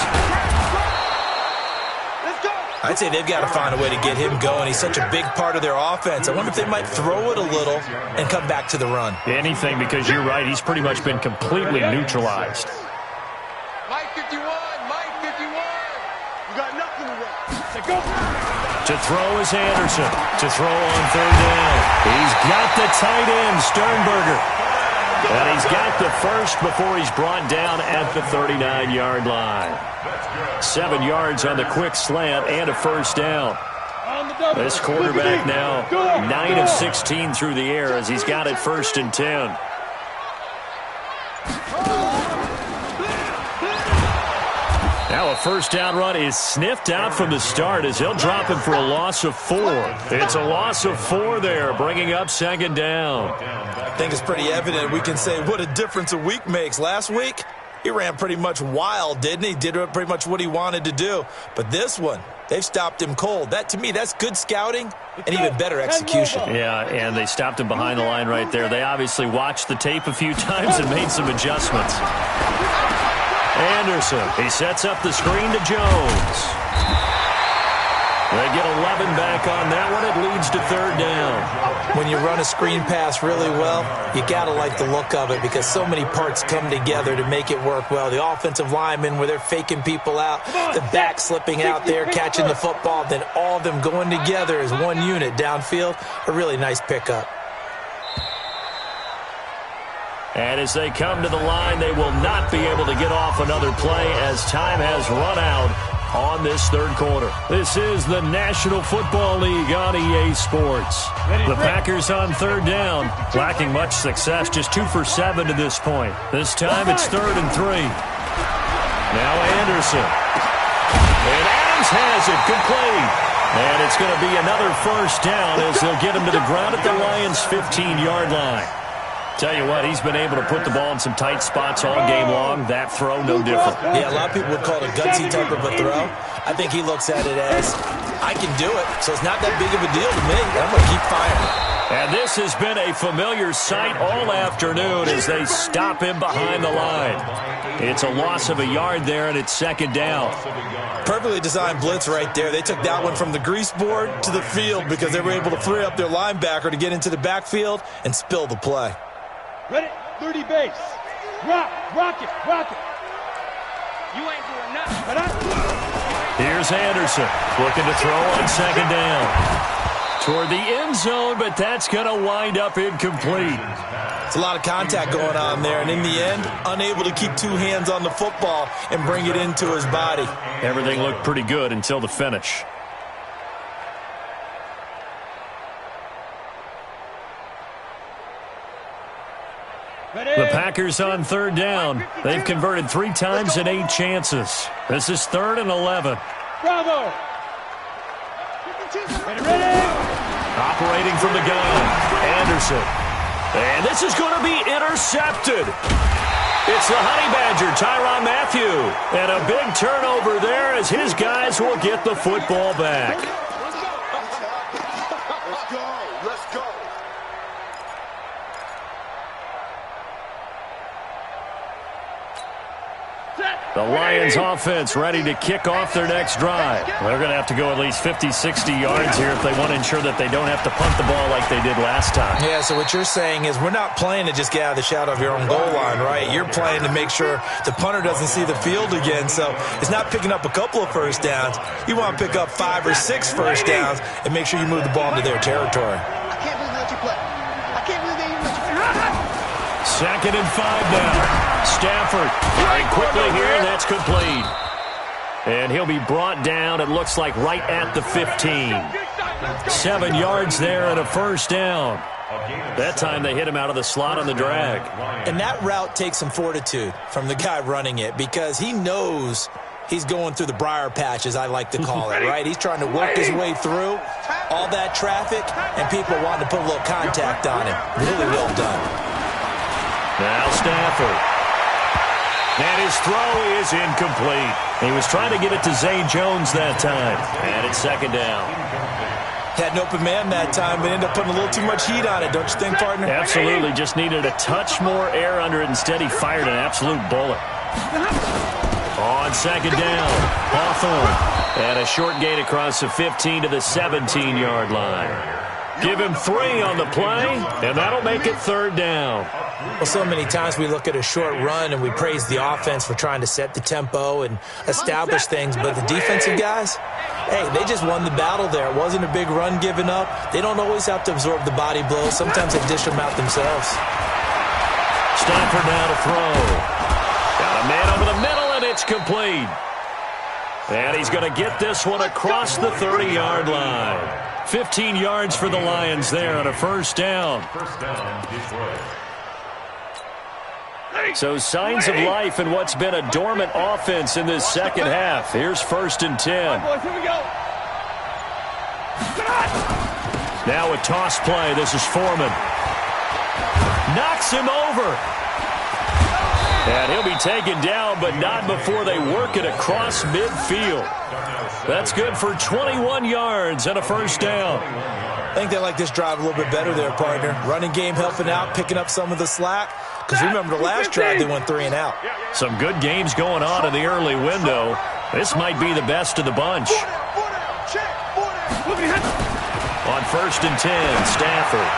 Let's go. I'd say they've got to find a way to get him going. He's such a big part of their offense. I wonder if they might throw it a little and come back to the run. Anything, because you're right. He's pretty much been completely neutralized. Mike 51, Mike 51. You got nothing to run. Say go. To throw is Anderson. To throw on 3rd down. He's got the tight end, Sternberger. And he's got the first before he's brought down at the 39-yard line. 7 yards on the quick slant and a 1st down. This quarterback now 9 of 16 through the air as he's got it 1st and 10. Now a 1st down run is sniffed out from the start as he'll drop him for a loss of 4. It's a loss of 4 there, bringing up 2nd down. I think it's pretty evident. We can say what a difference a week makes. Last week, he ran pretty much wild, didn't he? Did pretty much what he wanted to do. But this one, they've stopped him cold. That, to me, that's good scouting and even better execution. Yeah, and they stopped him behind the line right there. They obviously watched the tape a few times and made some adjustments. Anderson, he sets up the screen to Jones. They get 11 back on that one. It leads to 3rd down. When you run a screen pass really well, you got to like the look of it because so many parts come together to make it work well. The offensive linemen where they're faking people out, the back slipping out there, catching the football, then all of them going together as one unit downfield. A really nice pickup. And as they come to the line, they will not be able to get off another play as time has run out on this 3rd quarter. This is the National Football League on EA Sports. The Packers on 3rd down, lacking much success, just 2 for 7 to this point. This time it's 3rd and 3. Now Anderson. And Adams has it complete. And it's going to be another 1st down as they'll get him to the ground at the Lions' 15-yard line. Tell you what, he's been able to put the ball in some tight spots all game long. That throw, no different. Yeah, a lot of people would call it a gutsy type of a throw. I think he looks at it as, I can do it, so it's not that big of a deal to me. I'm going to keep firing. And this has been a familiar sight all afternoon as they stop him behind the line. It's a loss of a yard there, and it's 2nd down. Perfectly designed blitz right there. They took that one from the grease board to the field because they were able to free up their linebacker to get into the backfield and spill the play. Ready? 30 base. Rock it. You ain't doing nothing. Here's Anderson looking to throw on 2nd down. Toward the end zone, but that's going to wind up incomplete. It's a lot of contact going on there, and in the end, unable to keep 2 hands on the football and bring it into his body. Everything looked pretty good until the finish. The Packers on 3rd down. They've converted 3 times in 8 chances. This is 3rd and 11. Bravo. Ready. Operating from the gun, Anderson. And this is going to be intercepted. It's the Honey Badger, Tyrann Mathieu. And a big turnover there as his guys will get the football back. Let's go. The Lions offense ready to kick off their next drive. They're going to have to go at least 50, 60 yards here if they want to ensure that they don't have to punt the ball like they did last time. Yeah, so what you're saying is we're not playing to just get out of the shadow of your own goal line, right? You're playing to make sure the punter doesn't see the field again. So it's not picking up a couple of 1st downs. You want to pick up 5 or 6 1st downs and make sure you move the ball into their territory. I can't believe they let you play. I can't believe they even let you play. 2nd and 5 now. Stafford going quickly here. That's complete. And he'll be brought down, it looks like, right at the 15. 7 yards there and a 1st down. That time they hit him out of the slot on the drag. And that route takes some fortitude from the guy running it because he knows he's going through the briar patch, as I like to call it, right? He's trying to work his way through all that traffic, and people wanting to put a little contact on him. Really well done. Now Stafford. And his throw is incomplete. He was trying to get it to Zay Jones that time. And it's second down. Had an open man that time, but ended up putting a little too much heat on it, don't you think, partner? Absolutely. Just needed a touch more air under it. Instead, he fired an absolute bullet. On second down, Hawthorne. And a short gain across the 15 to the 17-yard line. Give him 3 on the play, and that'll make it third down. Well, so many times we look at a short run and we praise the offense for trying to set the tempo and establish things, but the defensive guys, hey, they just won the battle there. It wasn't a big run given up. They don't always have to absorb the body blows. Sometimes they dish them out themselves. Stafford now to throw. Got a man over the middle, and it's complete. And he's going to get this one across the 30-yard line. 15 yards for the Lions there on a first down. Detroit. So signs of life in what's been a dormant offense in this second half. Here's 1st and 10. Boys, here we go. Now a toss play. This is Foreman. Knocks him over. And he'll be taken down, but not before they work it across midfield. That's good for 21 yards and a first down. I think they like this drive a little bit better there, partner. Running game helping out, picking up some of the slack. Because remember the last drive, they went 3 and out. Some good games going on in the early window. This might be the best of the bunch. On 1st and 10, Stafford.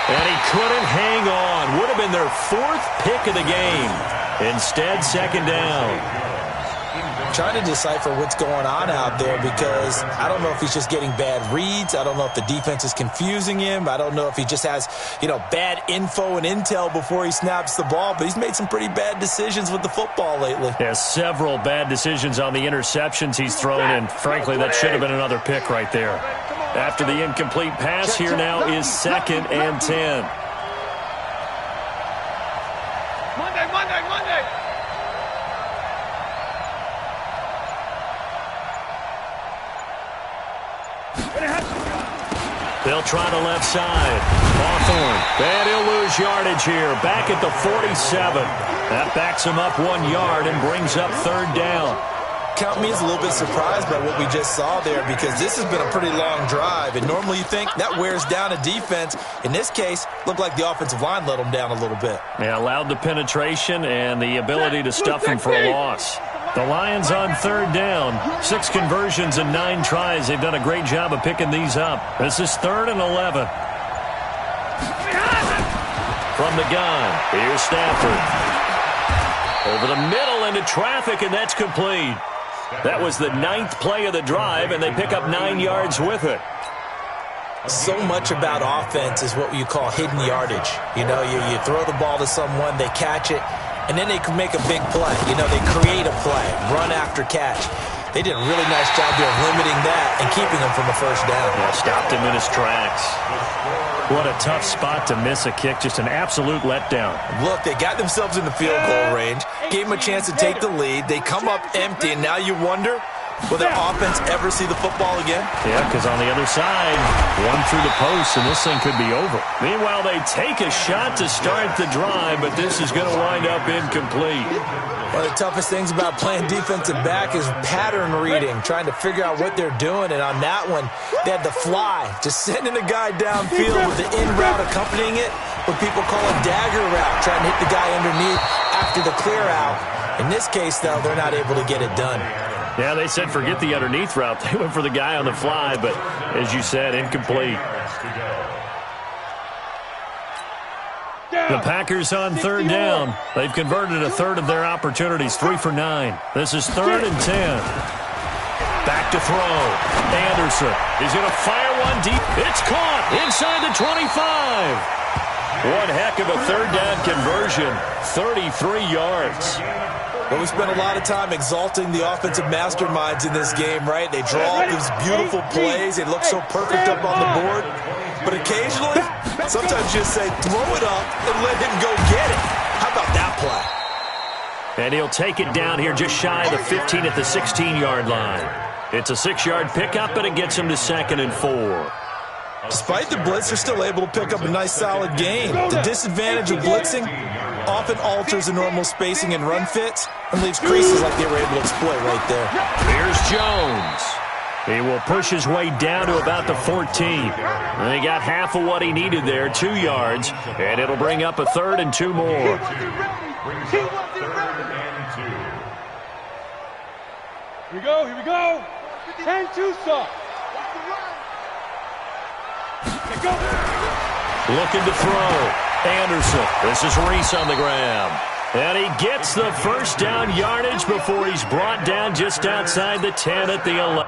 And he couldn't hang on. Would have been their 4th pick of the game. Instead, second down. Trying to decipher what's going on out there because I don't know if he's just getting bad reads. I don't know if the defense is confusing him. I don't know if he just has, bad info and intel before he snaps the ball. But he's made some pretty bad decisions with the football lately. Has several bad decisions on the interceptions he's thrown, and frankly, that should have been another pick right there. After the incomplete pass, here now is 2nd and 10. Monday. They'll try the left side. Hawthorne. And he'll lose yardage here. Back at the 47. That backs him up 1 yard and brings up third down. Count me as a little bit surprised by what we just saw there because this has been a pretty long drive. And normally you think that wears down a defense. In this case, looked like the offensive line let them down a little bit. Yeah, allowed the penetration and the ability to stuff him for a loss. The Lions on third down. 6 conversions and 9 tries. They've done a great job of picking these up. This is 3rd and 11. From the gun, here's Stafford. Over the middle into traffic, and that's complete. That was the 9th play of the drive, and they pick up 9 yards with it. So much about offense is what you call hidden yardage. You throw the ball to someone, they catch it, and then they can make a big play. They create a play, run after catch. They did a really nice job there of limiting that and keeping him from a first down. Yeah, stopped him in his tracks. What a tough spot to miss a kick. Just an absolute letdown. Look, they got themselves in the field goal range, gave them a chance to take the lead. They come up empty, and now you wonder, will their offense ever see the football again? Yeah, because on the other side, one through the post, and this thing could be over. Meanwhile, they take a shot to start the drive, but this is going to wind up incomplete. One of the toughest things about playing defensive back is pattern reading, trying to figure out what they're doing. And on that one, they had the fly, just sending a guy downfield with the in route accompanying it, what people call a dagger route, trying to hit the guy underneath after the clear out. In this case, though, they're not able to get it done. Yeah, they said forget the underneath route. They went for the guy on the fly, but as you said, incomplete. The Packers on third down. They've converted a third of their opportunities, 3 for 9. This is 3rd and 10. Back to throw. Anderson. He's going to fire one deep. It's caught inside the 25. One heck of a third down conversion, 33 yards. Well, we spent a lot of time exalting the offensive masterminds in this game, right? They draw up these beautiful plays. They look so perfect up on the board. But occasionally, sometimes you just say, throw it up and let him go get it. How about that play? And he'll take it down here just shy of the 15 at the 16-yard line. It's a 6-yard pickup, and it gets him to 2nd and 4. Despite the blitz, they're still able to pick up a nice, solid gain. The disadvantage of blitzing often alters the normal spacing and run fits and leaves creases like they were able to exploit right there. Here's Jones. He will push his way down to about the 14. And he got half of what he needed there, 2 yards, and it'll bring up a 3rd and 2 more. He wasn't ready. Here we go, here we go. And 2 stop. Looking to throw. Anderson. This is Reese on the ground. And he gets the first down yardage before he's brought down just outside the 10 at the 11.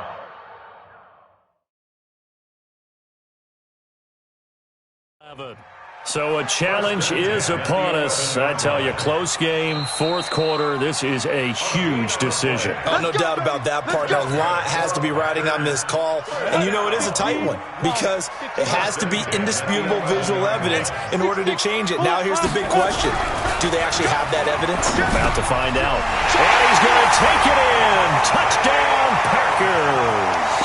So a challenge is upon us. I tell you, close game, 4th quarter. This is a huge decision. Oh, no doubt about that part. A lot has to be riding on this call. And you know it is a tight one because it has to be indisputable visual evidence in order to change it. Now here's the big question. Do they actually have that evidence? About to find out. And he's going to take it in. Touchdown, Packers.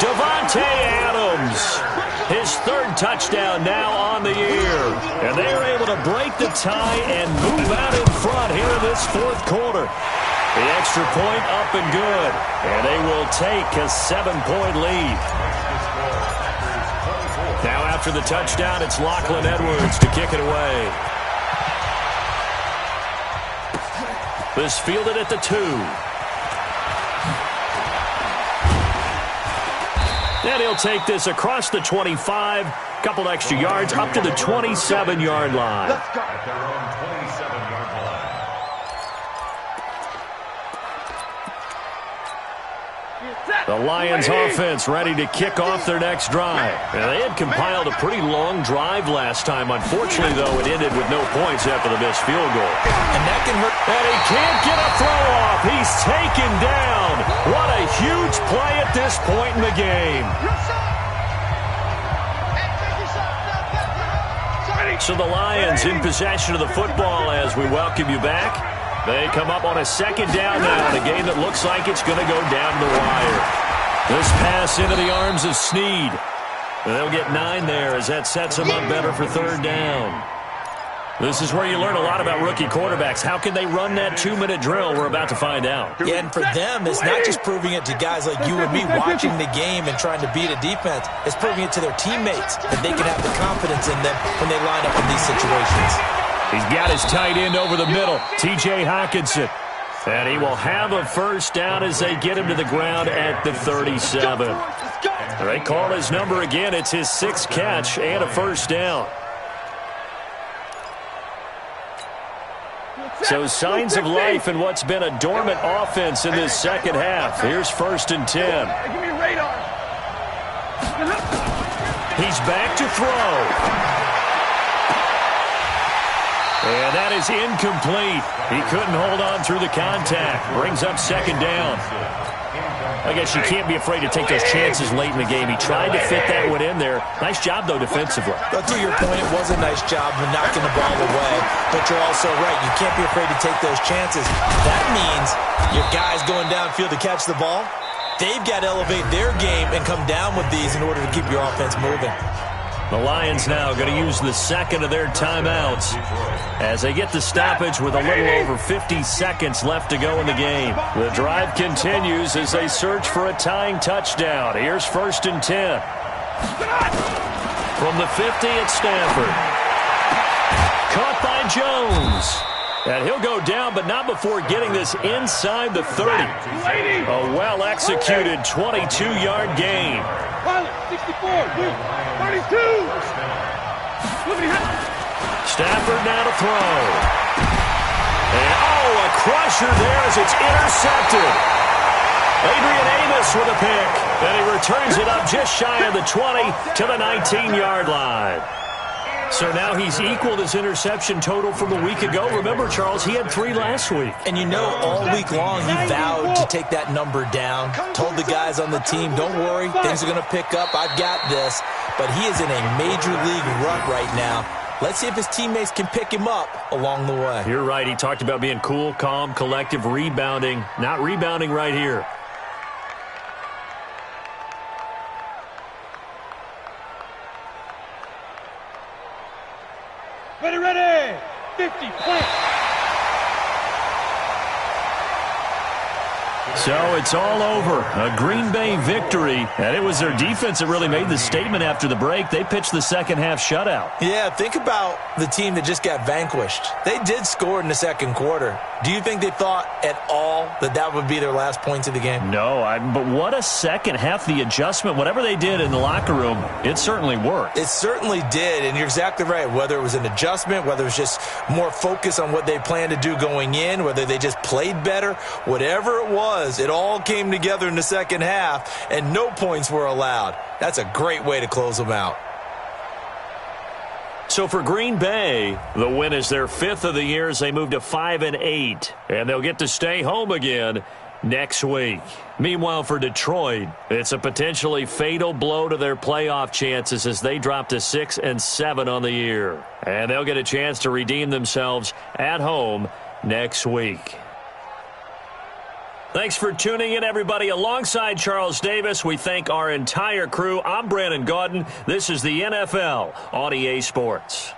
Devontae Adams. His 3rd touchdown now on the year. And they are able to break the tie and move out in front here in this 4th quarter. The extra point up and good. And they will take a 7-point lead. Now after the touchdown, it's Lachlan Edwards to kick it away. This fielded at the 2. And he'll take this across the 25, couple extra yards, up to the 27-yard line. At their own 27-yard line. The Lions offense ready to kick off their next drive. Now, they had compiled a pretty long drive last time. Unfortunately, though, it ended with no points after the missed field goal. And that can hurt. And he can't get a throw off. He's taken down. What a huge play at this point in the game. So the Lions in possession of the football as we welcome you back. They come up on a 2nd down now in a game that looks like it's going to go down the wire. This pass into the arms of Snead. And they'll get 9 there as that sets them up better for 3rd down. This is where you learn a lot about rookie quarterbacks. How can they run that 2-minute drill? We're about to find out. Yeah, and for them, it's not just proving it to guys like you and me watching the game and trying to beat a defense. It's proving it to their teammates that they can have the confidence in them when they line up in these situations. He's got his tight end over the middle, T.J. Hockenson. And he will have a first down as they get him to the ground at the 37. They call his number again. It's his 6th catch and a first down. So signs of life in what's been a dormant offense in this 2nd half. Here's 1st and 10. Give me a radar. He's back to throw. And that is incomplete. He couldn't hold on through the contact. Brings up 2nd down. I guess you can't be afraid to take those chances late in the game. He tried to fit that one in there. Nice job, though, defensively. But to your point, it was a nice job of knocking the ball away. But you're also right. You can't be afraid to take those chances. That means your guys going downfield to catch the ball, they've got to elevate their game and come down with these in order to keep your offense moving. The Lions now going to use the 2nd of their timeouts as they get the stoppage with a little over 50 seconds left to go in the game. The drive continues as they search for a tying touchdown. Here's 1st and 10. From the 50 at Stanford. Caught by Jones. And he'll go down, but not before getting this inside the 30. A well-executed 22-yard gain. 64, 32. Stafford now to throw. And, a crusher there as it's intercepted. Adrian Amos with a pick. And he returns it up just shy of the 20 to the 19-yard line. So now he's equaled his interception total from a week ago. Remember, Charles, he had 3 last week. And you know, all week long he vowed to take that number down. Told the guys on the team, don't worry, things are going to pick up. I've got this. but he is in a major league rut right now. Let's see if his teammates can pick him up along the way. You're right. He talked about being cool, calm, collective, rebounding. Not rebounding right here. Ready, 50, point. So it's all over. A Green Bay victory. And it was their defense that really made the statement after the break. They pitched the second half shutout. Yeah, think about the team that just got vanquished. They did score in the second quarter. Do you think they thought at all that that would be their last points of the game? No, but what a second half. The adjustment, whatever they did in the locker room, it certainly worked. It certainly did, and you're exactly right. Whether it was an adjustment, whether it was just more focus on what they planned to do going in, whether they just played better, whatever it was, it all came together in the second half, and no points were allowed. That's a great way to close them out. So for Green Bay, the win is their 5th of the year as they move to 5-8, and they'll get to stay home again next week. Meanwhile, for Detroit, it's a potentially fatal blow to their playoff chances as they drop to 6-7 on the year. And they'll get a chance to redeem themselves at home next week. Thanks for tuning in, everybody. Alongside Charles Davis, we thank our entire crew. I'm Brandon Gaudin. This is the NFL on EA Sports.